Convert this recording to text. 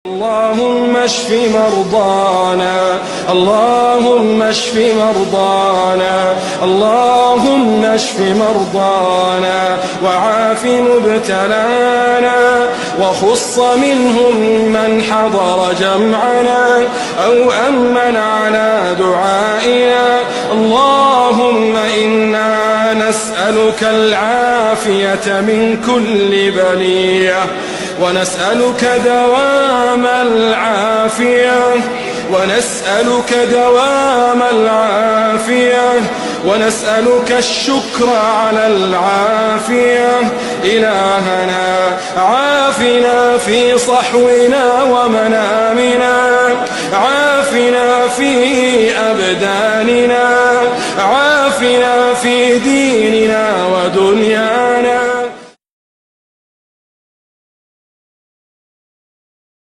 اللهم اشف مرضانا، اللهم اشف مرضانا، اللهم اشف مرضانا وعاف مبتلانا، وخص منهم من حضر جمعنا أو أمن على دعائنا. اللهم إنا نسألك العافية من كل بلية، ونسألك دوام العافية، ونسألك دوام العافية، ونسألك الشكر على العافية. إلهنا عافنا في صحونا ومنامنا، عافنا في أبداننا، عافنا في ديننا ودنيانا.